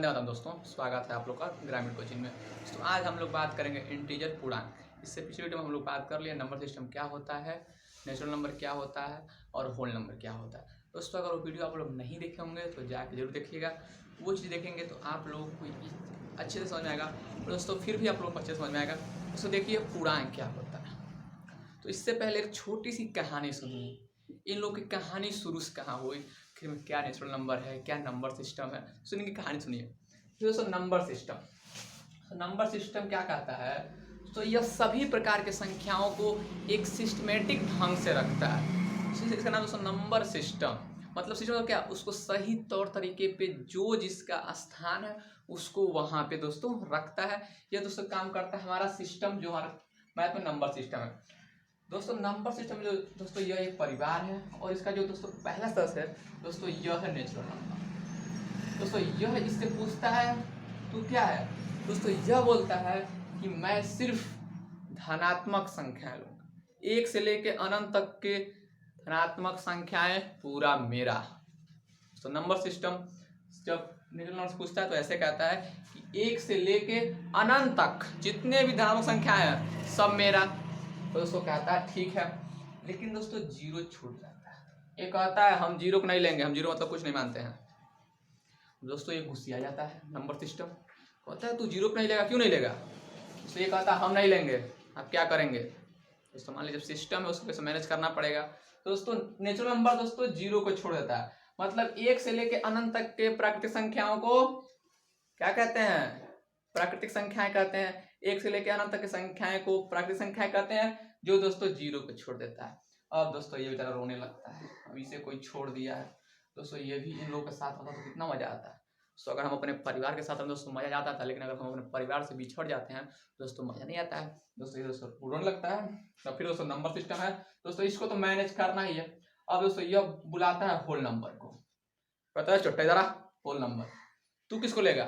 वंदे मातरम दोस्तों, स्वागत है आप लोग का ग्रामीण कोचिंग में। तो आज हम लोग बात करेंगे इंटीजर पूर्णांक। इससे पिछले वीडियो में हम लोग बात कर लिए नंबर सिस्टम क्या होता है, नेचुरल नंबर क्या होता है और होल नंबर क्या होता है। दोस्तों अगर वो वीडियो आप लोग नहीं देखे होंगे तो जाके जरूर देखिएगा। वो चीज़ देखेंगे तो आप लोगों को अच्छे से समझ में आएगा। दोस्तों फिर भी आप लोग को अच्छे से समझ में आएगा। दोस्तों देखिए पूर्णांक क्या होता है। तो इससे पहले एक छोटी सी कहानी सुनिए। इन लोग की कहानी शुरू से कहाँ हुई, आखिर में क्या नेचुरल नंबर है, क्या नंबर सिस्टम है, सुनिए की कहानी सुनिए। दोस्तों नंबर सिस्टम क्या कहता है, तो यह सभी प्रकार के संख्याओं को एक सिस्टमेटिक ढंग से रखता है। इसका नाम दोस्तों नंबर सिस्टम। मतलब सिस्टम क्या, उसको सही तौर तरीके पे जो जिसका स्थान है उसको वहाँ पे दोस्तों रखता है। यह दोस्तों काम करता है हमारा सिस्टम जो हमारा मैथ में नंबर सिस्टम है। दोस्तों नंबर सिस्टम जो दोस्तों यह एक परिवार है और इसका जो दोस्तों पहला सदस्य है दोस्तों यह है नेचुरल नंबर। दोस्तों यह इससे पूछता है तू क्या है, दोस्तों यह बोलता है कि मैं सिर्फ धनात्मक संख्याएं लूंगा, 1 से लेके अनंत तक के धनात्मक संख्याएं पूरा मेरा। तो नंबर सिस्टम जब नेचुरल नंबर से पूछता है तो ऐसे कहता है कि 1 से लेके अनंत तक जितने भी धनात्मक संख्याएं हैं सब मेरा। तो दोस्तों कहता है ठीक है, लेकिन दोस्तों जीरो छूट जाता है। ये कहता है हम जीरो को नहीं लेंगे, हम जीरो मतलब कुछ नहीं मानते हैं। दोस्तों ये गुस्सा आ जाता है नंबर सिस्टम, कहता है तू जीरो को नहीं लेगा, क्यों नहीं लेगा। तो ये कहता है हम नहीं लेंगे, आप क्या करेंगे। दोस्तों मान लीजिए जब सिस्टम है उसको कैसे मैनेज करना पड़ेगा। तो दोस्तों नेचुरल नंबर दोस्तों जीरो को छोड़ देता है। मतलब 1 से लेके अनंत तक के प्राकृतिक संख्याओं को क्या कहते हैं, प्राकृतिक संख्याएं कहते हैं। 1 से लेकर अनंत तक की संख्याएं को प्राकृतिक संख्याएं कहते हैं, जो दोस्तों जीरो को छोड़ देता है। अब दोस्तों ये बेचारा रोने लगता है, अब इसे कोई छोड़ दिया है। दोस्तों ये भी इन लोगों के साथ होता तो कितना मजा आता है। तो अगर हम अपने परिवार के साथ हम दोस्तों मजा आता था, लेकिन अगर हम अपने परिवार से बिछड़ जाते हैं दोस्तों मजा नहीं आता है। दोस्तों ये दोस्तों रोने लगता है। तो फिर दोस्तों नंबर सिस्टम है दोस्तों, इसको तो मैनेज करना ही है। अब दोस्तों यह बुलाता है होल नंबर को, पता है चुट्टा जरा होल नंबर तू किसको लेगा।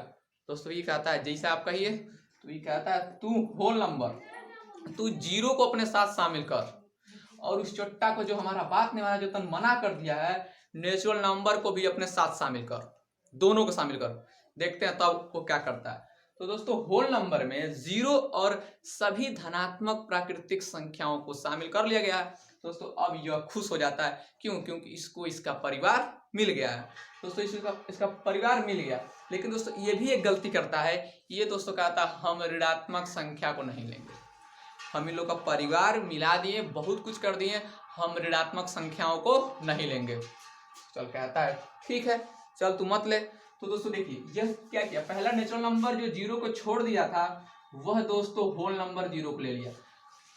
दोस्तों ये कहता है जैसा आप कहिए, तो ये कहता है तू होल नंबर तू जीरो को अपने साथ शामिल कर, और उस चुट्टा को जो हमारा बात नहीं माना, जो तन मना कर दिया है, नेचुरल नंबर को भी अपने साथ शामिल कर, दोनों को शामिल कर। देखते हैं तब वो क्या करता है। तो दोस्तों होल नंबर में जीरो और सभी धनात्मक प्राकृतिक संख्याओं को शामिल कर लिया गया है। दोस्तों अब यह खुश हो जाता है, क्यों, क्योंकि इसको इसका परिवार मिल गया है। दोस्तों इसका परिवार मिल गया। लेकिन दोस्तों ये भी एक गलती करता है, ये दोस्तों कहता है हम ऋणात्मक संख्या को नहीं लेंगे। हम इन लोग का परिवार मिला दिए, बहुत कुछ कर दिए, हम ऋणात्मक संख्याओं को नहीं लेंगे। चल कहता है ठीक है चल तू मत ले। तो दोस्तों देखिए यह क्या किया, पहला नेचुरल नंबर जो जीरो को छोड़ दिया था वह दोस्तों होल नंबर जीरो को ले लिया।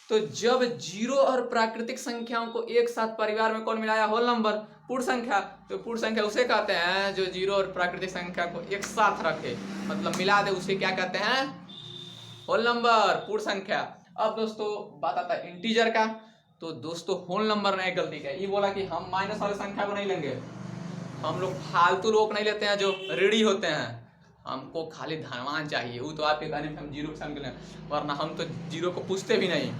तो जब जीरो और प्राकृतिक संख्याओं को एक साथ परिवार में कौन मिलाया, होल नंबर, पूर्ण संख्या। तो पूर्ण संख्या उसे कहते हैं जो जीरो और प्राकृतिक संख्या को एक साथ रखे, मतलब मिला दे, उसे क्या कहते हैं, होल नंबर, पूर्ण संख्या। अब दोस्तों बात आता है इंटीजर का। तो दोस्तों होल नंबर ने एक गलती की, ये बोला कि हम माइनस वाले संख्या को नहीं लेंगे। हम लोग फालतू लोग नहीं लेते हैं जो ऋणी होते हैं, हमको खाली धनवान चाहिए। वो तो आपके कहने में हम जीरो को शामिल करें, वरना हम तो जीरो को पूछते भी नहीं।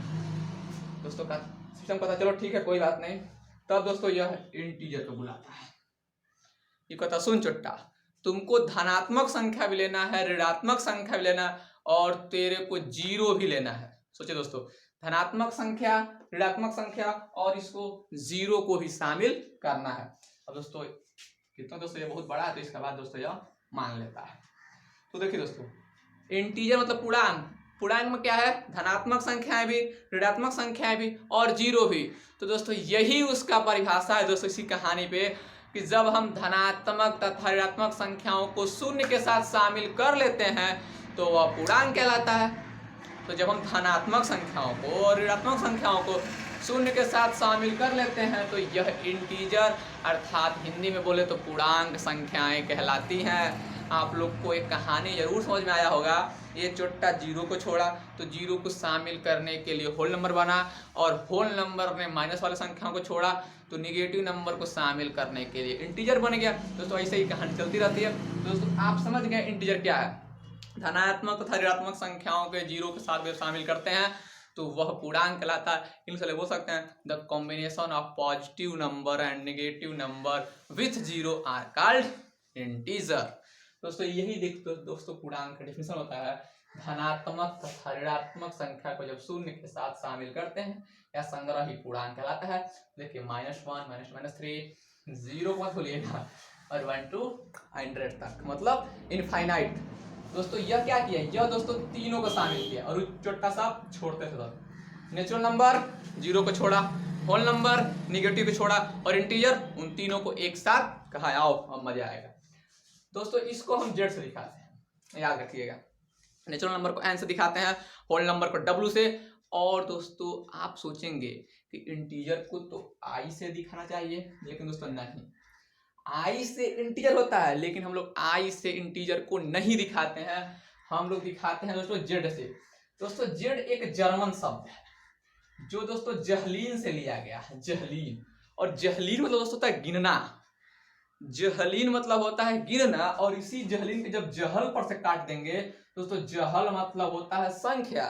दोस्तों का सिस्टम कहता चलो ठीक है कोई बात नहीं। तब दोस्तों यह इंटीजर को बुलाता है, ये कहता सुन चुट्टा, तुमको धनात्मक संख्या भी लेना है, ऋणात्मक संख्या भी लेना है, और तेरे को जीरो भी लेना है। सोचिए दोस्तों, धनात्मक संख्या, ऋणात्मक संख्या और इसको जीरो को भी शामिल करना है। अब दोस्तों कितना दोस्तों ये बहुत बड़ा है, तो इसके बाद दोस्तों यह मान लेता है। तो देखिए दोस्तों इंटीजर मतलब पूर्णांक, पूर्णांक में क्या है, धनात्मक संख्याएं भी, ऋणात्मक संख्याएं भी और जीरो भी। तो दोस्तों यही उसका परिभाषा है दोस्तों इसी कहानी पे, कि जब हम धनात्मक तथा ऋणात्मक संख्याओं को शून्य के साथ शामिल कर लेते हैं तो वह पूर्णांक कहलाता है। तो जब हम धनात्मक संख्याओं को और ऋणात्मक संख्याओं को शून्य के साथ शामिल कर लेते हैं तो यह इंटीजर अर्थात हिंदी में बोले तो पूर्णांक संख्याएं कहलाती हैं। आप लोग को एक कहानी जरूर समझ में आया होगा, ये चुट्टा जीरो को छोड़ा तो जीरो को शामिल करने के लिए होल नंबर बना, और होल नंबर ने माइनस वाले संख्याओं को छोड़ा तो निगेटिव नंबर को शामिल करने के लिए इंटीजर बन गया। दोस्तों ऐसे ही कहानी चलती रहती है। दोस्तों आप समझ गए इंटीजर क्या है, धनात्मक तथा ऋणात्मक संख्याओं के जीरो के साथ शामिल करते हैं तो वह पूर्णांक कहलाता है। इंग्लिश में बोल सकते हैं the combination of positive number and negative number with zero are called integer. दोस्तों यही देख दोस्तों पूर्णांक का डेफिनेशन होता है। धनात्मक तथा ऋणात्मक संख्या को जब शून्य के साथ शामिल करते हैं या संग्रह ही पूर्णांक कहलाता है। देखिए -1 -3 0 मत भूलिएगा और 1 to 100 तक मतलब इनफाइनाइट। दोस्तों यह क्या किया, यह दोस्तों तीनों को शामिल किया और छोटा सा छोड़ते थे। नेचुरल नंबर 0 को छोड़ा, होल नंबर निगेटिव को छोड़ा और इंटीजर उन तीनों को एक साथ कहा। आओ अब मजा आएगा। दोस्तों इसको हम जेड से दिखाते हैं, याद रखिएगा। नेचुरल नंबर को एन से दिखाते हैं, होल नंबर को डब्ल्यू से। और दोस्तों आप सोचेंगे कि इंटीजर को तो आई से दिखाना चाहिए, लेकिन दोस्तों नहीं, आई से इंटीजर होता है लेकिन हम लोग आई से इंटीजर को नहीं दिखाते हैं, हम लोग दिखाते हैं दोस्तों जेड से। दोस्तों जेड एक जर्मन शब्द है जो दोस्तों जहलीन से लिया गया है, जहलीन। और जहलीन मतलब दोस्तों होता है गिनना, जहलीन मतलब होता है गिनना। और इसी जहलीन के जब जहल पर से काट देंगे दोस्तों, जहल मतलब होता है संख्या,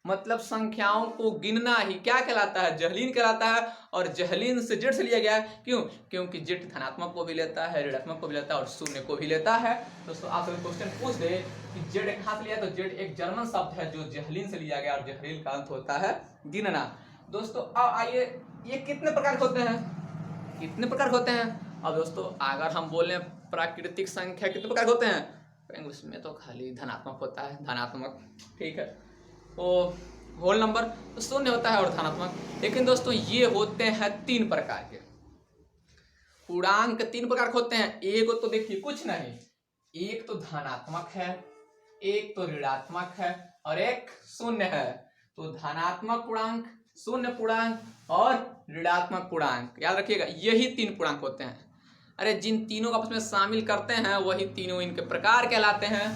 मतलब संख्याओं को गिनना ही क्या कहलाता है, जहलीन कहलाता है। और जहलीन से जेड से लिया गया है, क्यों, क्योंकि जेड धनात्मक को भी लेता है, ऋणात्मक को भी लेता है और शून्य को भी लेता है। दोस्तों आप सभी क्वेश्चन पूछ दे कि जेड कहाँ से लिया, तो जेड एक जर्मन शब्द है जो जहलीन से लिया गया और जहलीन का अंत होता है गिनना। दोस्तों अब आइए, ये कितने प्रकार के होते हैं, कितने प्रकार होते हैं। अब दोस्तों अगर हम बोले प्राकृतिक संख्या कितने प्रकार होते हैं, इंग्लिश में तो खाली धनात्मक होता है, धनात्मक, ठीक है। तो होल नंबर तो शून्य होता है और धनात्मक। लेकिन दोस्तों ये होते हैं 3 प्रकार के पूर्णांक, 3 प्रकार के होते हैं। एक तो देखिए कुछ नहीं, एक तो धनात्मक है, एक तो ऋणात्मक है और एक शून्य है। तो धनात्मक पूर्णांक, शून्य पूर्णांक और ऋणात्मक पूर्णांक, याद रखिएगा यही 3 पूर्णांक होते हैं। अरे जिन तीनों को आपस में शामिल करते हैं वही तीनों इनके प्रकार कहलाते हैं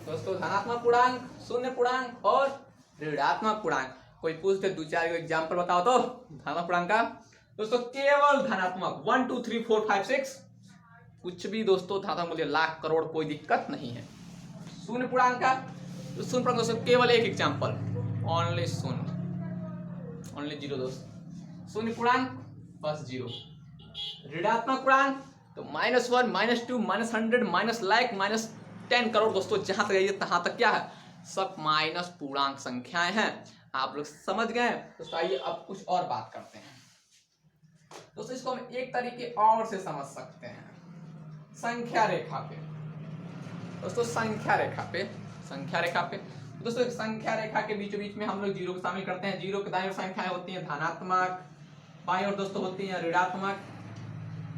दोस्तों, धनात्मक पूर्णांक, शून्य पूर्णांक और ऋणात्मक पूर्णांक। कोई पूछते 2-4 एग्जाम्पल बताओ तो धनात्मक पूर्णांक का। दोस्तों केवल धनात्मक 1 2 3 4 5 6 कुछ भी दोस्तों धनात्मक मूल्य लाख करोड़ कोई दिक्कत नहीं है। शून्य पूर्णांक का, तो शून्य पूर्णांक दोस्तों केवल एक एग्जाम्पल, ओनली शून्य, ओनली 0 दोस्तों, शून्य पूर्णांक बस 0। ऋणात्मक पूर्णांक तो -1 -2 -100 -1,00,000 -10 करोड़ दोस्तों, जहां तक जाइए तहां तक क्या है, सब माइनस पूर्णांक संख्याएं हैं। आप लोग समझ गए। तो आइए अब कुछ और बात करते हैं दोस्तों। इसको हम एक तरीके और से समझ सकते हैं, संख्या रेखा पे दोस्तों, संख्या रेखा पे, संख्या रेखा पे दोस्तों, संख्या रेखा के बीचों बीच में हम लोग 0 को शामिल करते हैं। 0 के दाईं ओर संख्याएं होती हैं धनात्मक, बाईं ओर दोस्तों होती हैं ऋणात्मक।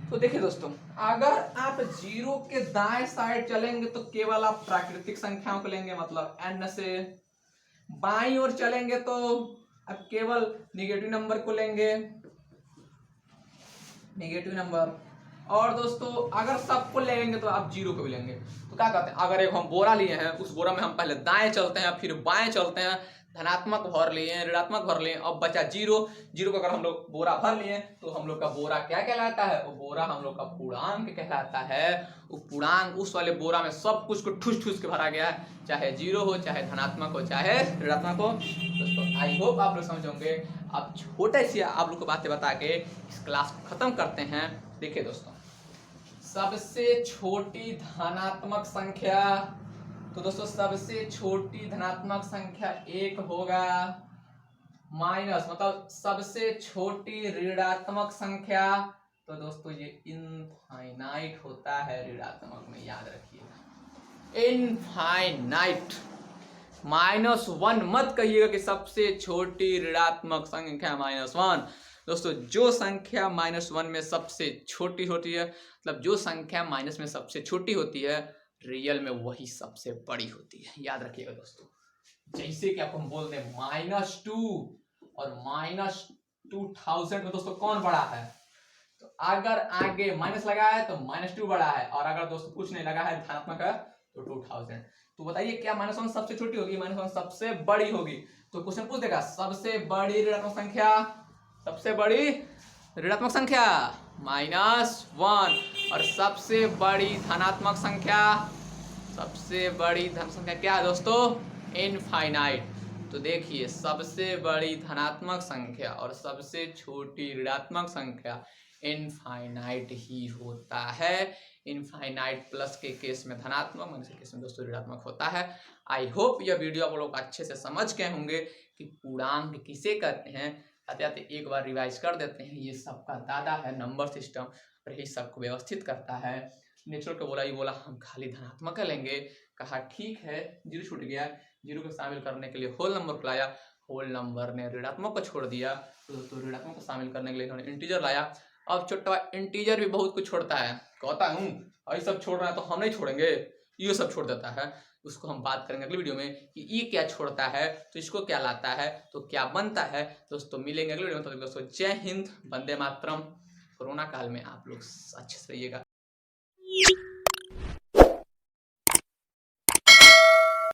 तो देखिए दोस्तों, अगर आप 0 के दाएं साइड चलेंगे तो केवल आप प्राकृतिक संख्याओं को लेंगे, मतलब n से। बाईं ओर चलेंगे तो आप केवल निगेटिव नंबर को लेंगे, निगेटिव नंबर। और दोस्तों अगर सबको लेंगे तो आप 0 को भी लेंगे। तो क्या कहते हैं, अगर एक हम बोरा लिए हैं, उस बोरा में हम पहले दाएं चलते हैं फिर बाएं चलते हैं, धनात्मक भर लिए, ऋणात्मक भर लिए, अब बचा 0। 0 को अगर हम लोग बोरा भर लिए तो हम लोग का बोरा क्या कहलाता है, वो बोरा हम लोग का पूर्णांक कहलाता है। वो पूर्णांक उस वाले बोरा में सब कुछ को ठूस ठूस के भरा गया है, चाहे 0 हो, चाहे धनात्मक हो, चाहे ऋणात्मक हो। दोस्तों आई होप आप लोग समझ होंगे। अब छोटे से आप लोग को बातें बता के इस क्लास को खत्म करते हैं। देखिए दोस्तों, सबसे छोटी धनात्मक संख्या, तो दोस्तों सबसे छोटी धनात्मक संख्या 1 होगा, माइनस मतलब सबसे छोटी ऋणात्मक संख्या, तो दोस्तों ये इनफाइनाइट होता है ऋणात्मक में, याद रखिएगा इनफाइनाइट। -1 मत कहिएगा कि सबसे छोटी ऋणात्मक संख्या -1। दोस्तों जो संख्या -1 में सबसे छोटी होती है, मतलब जो संख्या माइनस में सबसे छोटी होती है, रियल में वही सबसे बड़ी होती है, याद रखिएगा दोस्तों। जैसे कि आपको हम बोल दें -2 और -2000 में दोस्तों कौन बड़ा है, तो अगर आगे माइनस लगा है तो -2 बड़ा है, और अगर दोस्तों कुछ नहीं लगा है धनात्मक है तो 2000। तो बताइए क्या -1 सबसे छोटी होगी, -1 सबसे बड़ी होगी। तो क्वेश्चन पूछ देगा सबसे बड़ी ऋणात्मक संख्या, सबसे बड़ी ऋणात्मक संख्या -1, और सबसे बड़ी धनात्मक संख्या, सबसे बड़ी धनात्मक संख्या क्या है दोस्तों, इनफाइनाइट। तो देखिए सबसे बड़ी धनात्मक संख्या और सबसे छोटी ऋणात्मक संख्या इनफाइनाइट ही होता है। इनफाइनाइट प्लस के केस में धनात्मक, माइनस के केस में दोस्तों ऋणात्मक होता है। आई होप यह वीडियो आप लोग अच्छे से समझ गए होंगे कि पूर्णांक किसे कहते हैं। आते एक बार रिवाइज कर देते हैं। ये सबका दादा है नंबर सिस्टम, और यही सबको व्यवस्थित करता है। नेचुरल को बोला, ये बोला हम खाली धनात्मक लेंगे। कहा ठीक है, जीरो छूट गया, जीरो को शामिल करने के लिए होल नंबर को लाया, होल नंबर ने ऋणात्मक को छोड़ दिया, तो ऋणात्मक को शामिल करने के लिए इन्होंने इंटीजर लाया। अब छोटा इंटीजर भी बहुत कुछ छोड़ता है, कहता हूँ ये सब छोड़ रहा है तो हम नहीं छोड़ेंगे, ये सब छोड़ देता है। उसको हम बात करेंगे अगली वीडियो में कि ये क्या छोड़ता है, तो इसको क्या लाता है, तो क्या बनता है। दोस्तों मिलेंगे अगली वीडियो में। तो दोस्तों जय हिंद, वंदे मातरम। कोरोना काल में आप लोग अच्छे से रहिएगा।